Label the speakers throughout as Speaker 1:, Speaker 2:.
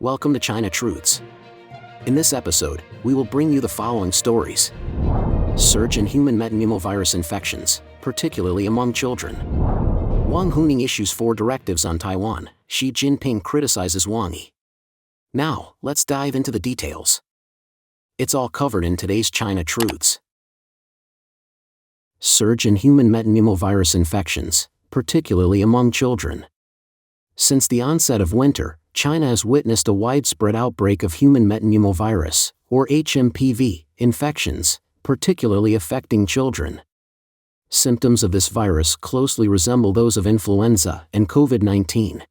Speaker 1: Welcome to China Truths. In this episode, we will bring you the following stories. Surge in human metapneumovirus infections, particularly among children. Wang Huning issues 4 directives on Taiwan. Xi Jinping criticizes Wang. Now, let's dive into the details. It's all covered in today's China Truths. Surge in human metapneumovirus infections, particularly among children. Since the onset of winter, China has witnessed a widespread outbreak of human metapneumovirus, or HMPV, infections, particularly affecting children. Symptoms of this virus closely resemble those of influenza and COVID-19.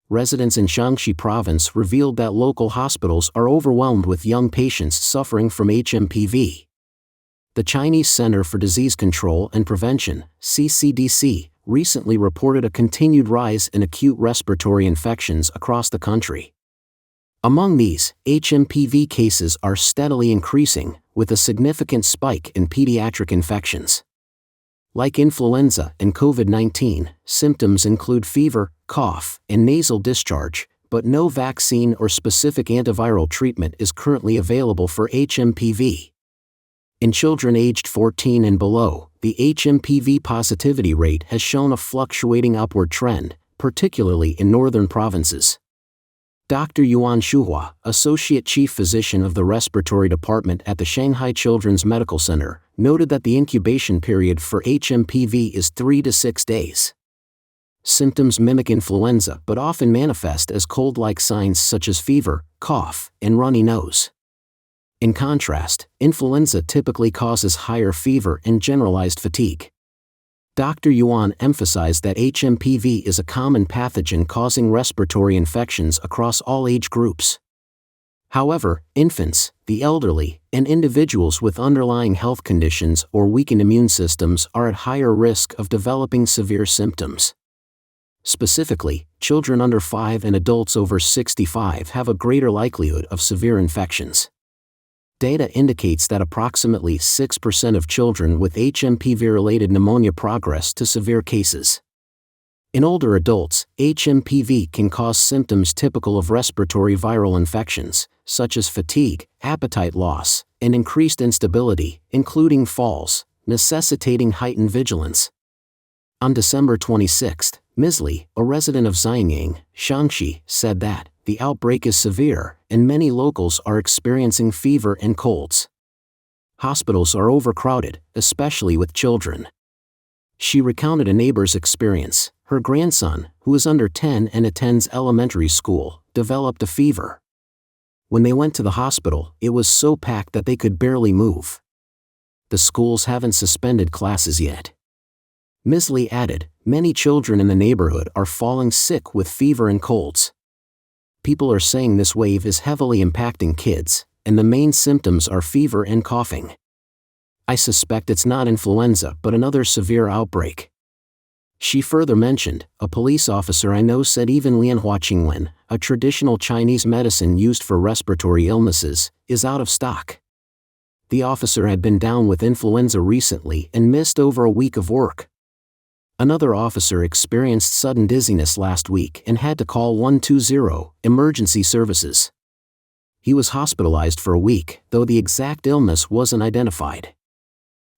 Speaker 1: Residents in Shaanxi province revealed that local hospitals are overwhelmed with young patients suffering from HMPV. The Chinese Center for Disease Control and Prevention, CCDC, recently reported a continued rise in acute respiratory infections across the country. Among these, HMPV cases are steadily increasing, with a significant spike in pediatric infections. Like influenza and COVID-19, symptoms include fever, cough, and nasal discharge, but no vaccine or specific antiviral treatment is currently available for HMPV. In children aged 14 and below, the HMPV positivity rate has shown a fluctuating upward trend, particularly in northern provinces. Dr. Yuan Shuhua, Associate Chief Physician of the Respiratory Department at the Shanghai Children's Medical Center, noted that the incubation period for HMPV is 3 to 6 days. Symptoms mimic influenza but often manifest as cold-like signs such as fever, cough, and runny nose. In contrast, influenza typically causes higher fever and generalized fatigue. Dr. Yuan emphasized that HMPV is a common pathogen causing respiratory infections across all age groups. However, infants, the elderly, and individuals with underlying health conditions or weakened immune systems are at higher risk of developing severe symptoms. Specifically, children under 5 and adults over 65 have a greater likelihood of severe infections. Data indicates that approximately 6% of children with HMPV-related pneumonia progress to severe cases. In older adults, HMPV can cause symptoms typical of respiratory viral infections, such as fatigue, appetite loss, and increased instability, including falls, necessitating heightened vigilance. On December 26, Ms. Li, a resident of Xianyang, Shaanxi, said that the outbreak is severe, and many locals are experiencing fever and colds. Hospitals are overcrowded, especially with children. She recounted a neighbor's experience. Her grandson, who is under 10 and attends elementary school, developed a fever. When they went to the hospital, it was so packed that they could barely move. The schools haven't suspended classes yet. Ms. Li added, many children in the neighborhood are falling sick with fever and colds. People are saying this wave is heavily impacting kids, and the main symptoms are fever and coughing. I suspect it's not influenza but another severe outbreak. She further mentioned, a police officer I know said even Lianhua Qingwen, a traditional Chinese medicine used for respiratory illnesses, is out of stock. The officer had been down with influenza recently and missed over a week of work. Another officer experienced sudden dizziness last week and had to call 120 emergency services. He was hospitalized for a week, though the exact illness wasn't identified.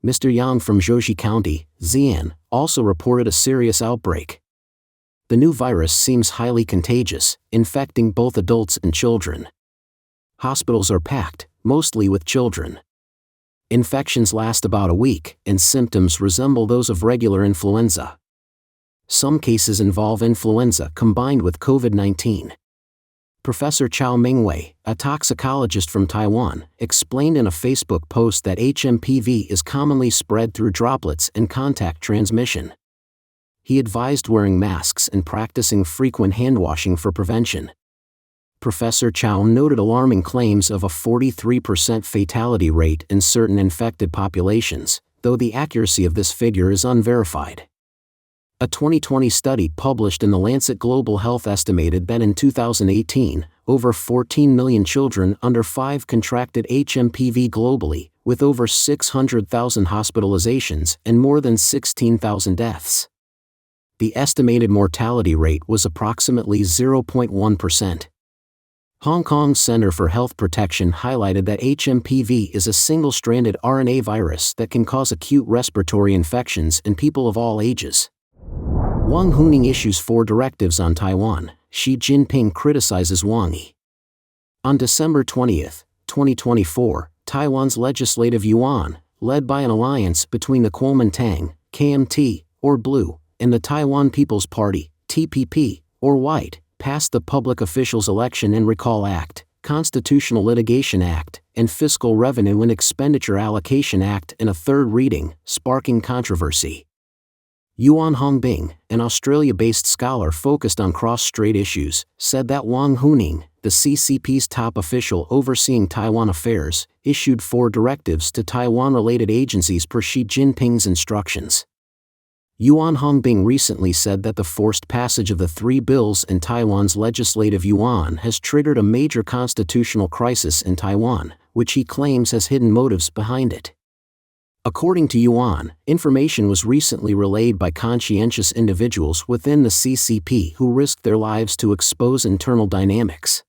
Speaker 1: Mr. Yang from Zhouzhi County, Xi'an, also reported a serious outbreak. The new virus seems highly contagious, infecting both adults and children. Hospitals are packed, mostly with children. Infections last about a week, and symptoms resemble those of regular influenza. Some cases involve influenza combined with COVID-19. Professor Chao Mingwei, a toxicologist from Taiwan, explained in a Facebook post that HMPV is commonly spread through droplets and contact transmission. He advised wearing masks and practicing frequent hand-washing for prevention. Professor Chao noted alarming claims of a 43% fatality rate in certain infected populations, though the accuracy of this figure is unverified. A 2020 study published in The Lancet Global Health estimated that in 2018, over 14 million children under 5 contracted HMPV globally, with over 600,000 hospitalizations and more than 16,000 deaths. The estimated mortality rate was approximately 0.1%. Hong Kong's Center for Health Protection highlighted that HMPV is a single-stranded RNA virus that can cause acute respiratory infections in people of all ages. Wang Huning issues 4 directives on Taiwan. Xi Jinping criticizes Wang. On December 20, 2024, Taiwan's Legislative Yuan, led by an alliance between the Kuomintang, KMT, or Blue, and the Taiwan People's Party, TPP, or White, passed the Public Officials Election and Recall Act, Constitutional Litigation Act, and Fiscal Revenue and Expenditure Allocation Act in a third reading, sparking controversy. Yuan Hongbing, an Australia-based scholar focused on cross-strait issues, said that Wang Huning, the CCP's top official overseeing Taiwan affairs, issued 4 directives to Taiwan-related agencies per Xi Jinping's instructions. Yuan Hongbing recently said that the forced passage of the 3 bills in Taiwan's Legislative Yuan has triggered a major constitutional crisis in Taiwan, which he claims has hidden motives behind it. According to Yuan, information was recently relayed by conscientious individuals within the CCP who risked their lives to expose internal dynamics.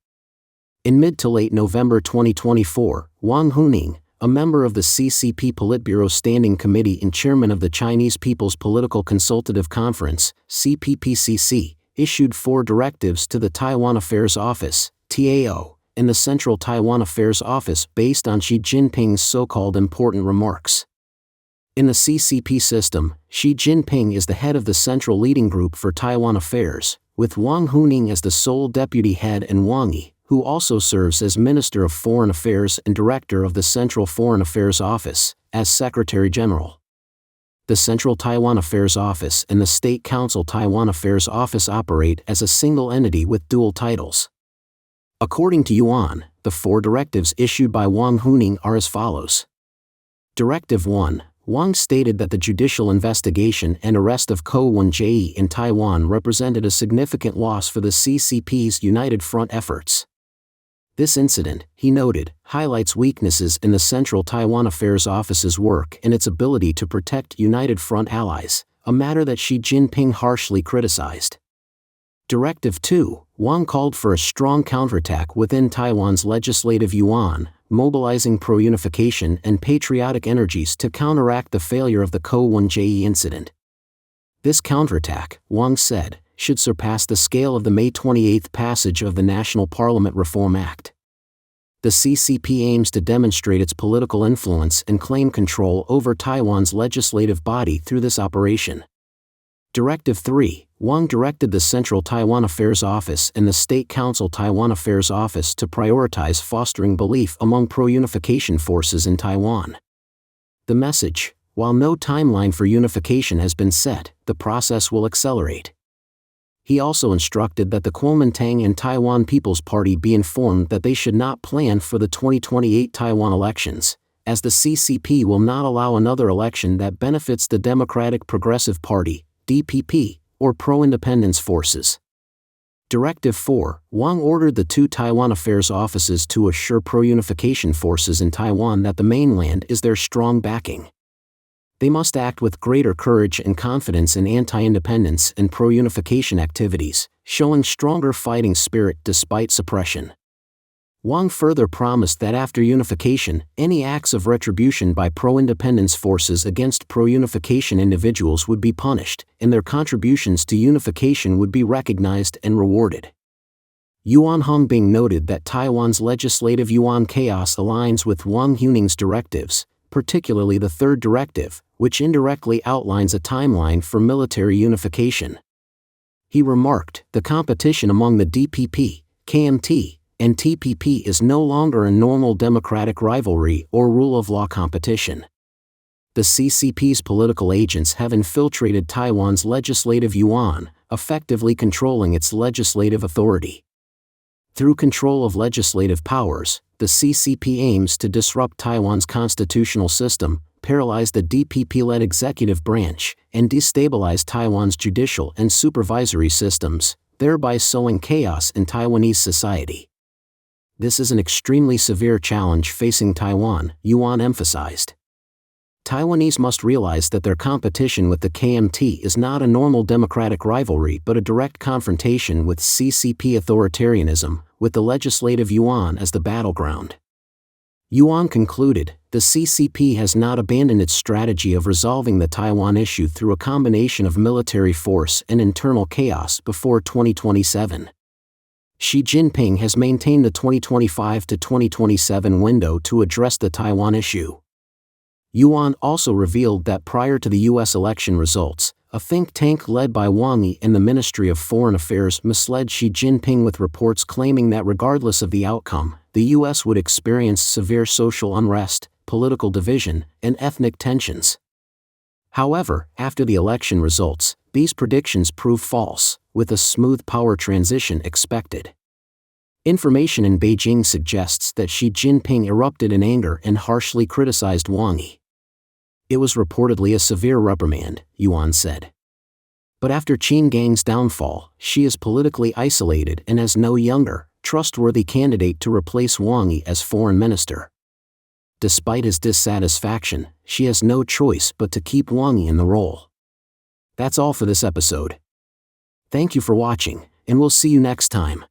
Speaker 1: In mid to late November 2024, Wang Huning, a member of the CCP Politburo Standing Committee and chairman of the Chinese People's Political Consultative Conference, CPPCC, issued 4 directives to the Taiwan Affairs Office, TAO, and the Central Taiwan Affairs Office based on Xi Jinping's so-called important remarks. In the CCP system, Xi Jinping is the head of the Central Leading Group for Taiwan Affairs, with Wang Huning as the sole deputy head and Wang Yi, who also serves as Minister of Foreign Affairs and Director of the Central Foreign Affairs Office, as Secretary General. The Central Taiwan Affairs Office and the State Council Taiwan Affairs Office operate as a single entity with dual titles. According to Yuan, the 4 directives issued by Wang Huning are as follows. Directive 1. Wang stated that the judicial investigation and arrest of Ko Wen-jae in Taiwan represented a significant loss for the CCP's United Front efforts. This incident, he noted, highlights weaknesses in the Central Taiwan Affairs Office's work and its ability to protect United Front allies, a matter that Xi Jinping harshly criticized. Directive 2, Wang called for a strong counterattack within Taiwan's Legislative Yuan, mobilizing pro-unification and patriotic energies to counteract the failure of the Ko Wen-jae incident. This counterattack, Wang said, should surpass the scale of the May 28 passage of the National Parliament Reform Act. The CCP aims to demonstrate its political influence and claim control over Taiwan's legislative body through this operation. Directive 3, Wang directed the Central Taiwan Affairs Office and the State Council Taiwan Affairs Office to prioritize fostering belief among pro-unification forces in Taiwan. The message: while no timeline for unification has been set, the process will accelerate. He also instructed that the Kuomintang and Taiwan People's Party be informed that they should not plan for the 2028 Taiwan elections, as the CCP will not allow another election that benefits the Democratic Progressive Party, DPP, or pro-independence forces. Directive 4, Wang ordered the 2 Taiwan Affairs Offices to assure pro-unification forces in Taiwan that the mainland is their strong backing. They must act with greater courage and confidence in anti-independence and pro-unification activities, showing stronger fighting spirit despite suppression. Wang further promised that after unification, any acts of retribution by pro-independence forces against pro-unification individuals would be punished, and their contributions to unification would be recognized and rewarded. Yuan Hongbing noted that Taiwan's Legislative Yuan chaos aligns with Wang Huning's directives, particularly the 3rd directive, which indirectly outlines a timeline for military unification. He remarked, the competition among the DPP, KMT, and TPP is no longer a normal democratic rivalry or rule of law competition. The CCP's political agents have infiltrated Taiwan's Legislative Yuan, effectively controlling its legislative authority. Through control of legislative powers, the CCP aims to disrupt Taiwan's constitutional system, paralyze the DPP-led executive branch, and destabilize Taiwan's judicial and supervisory systems, thereby sowing chaos in Taiwanese society. This is an extremely severe challenge facing Taiwan, Yuan emphasized. Taiwanese must realize that their competition with the KMT is not a normal democratic rivalry but a direct confrontation with CCP authoritarianism, with the legislative yuan as the battleground. Yuan concluded, the CCP has not abandoned its strategy of resolving the Taiwan issue through a combination of military force and internal chaos before 2027. Xi Jinping has maintained the 2025 to 2027 window to address the Taiwan issue. Yuan also revealed that prior to the U.S. election results, a think tank led by Wang and the Ministry of Foreign Affairs misled Xi Jinping with reports claiming that regardless of the outcome, the U.S. would experience severe social unrest, political division, and ethnic tensions. However, after the election results, these predictions proved false, with a smooth power transition expected. Information in Beijing suggests that Xi Jinping erupted in anger and harshly criticized Wang. It was reportedly a severe reprimand, Yuan said. But after Qin Gang's downfall, Xi is politically isolated and has no younger, trustworthy candidate to replace Wang as foreign minister. Despite his dissatisfaction, Xi has no choice but to keep Wang in the role. That's all for this episode. Thank you for watching, and we'll see you next time.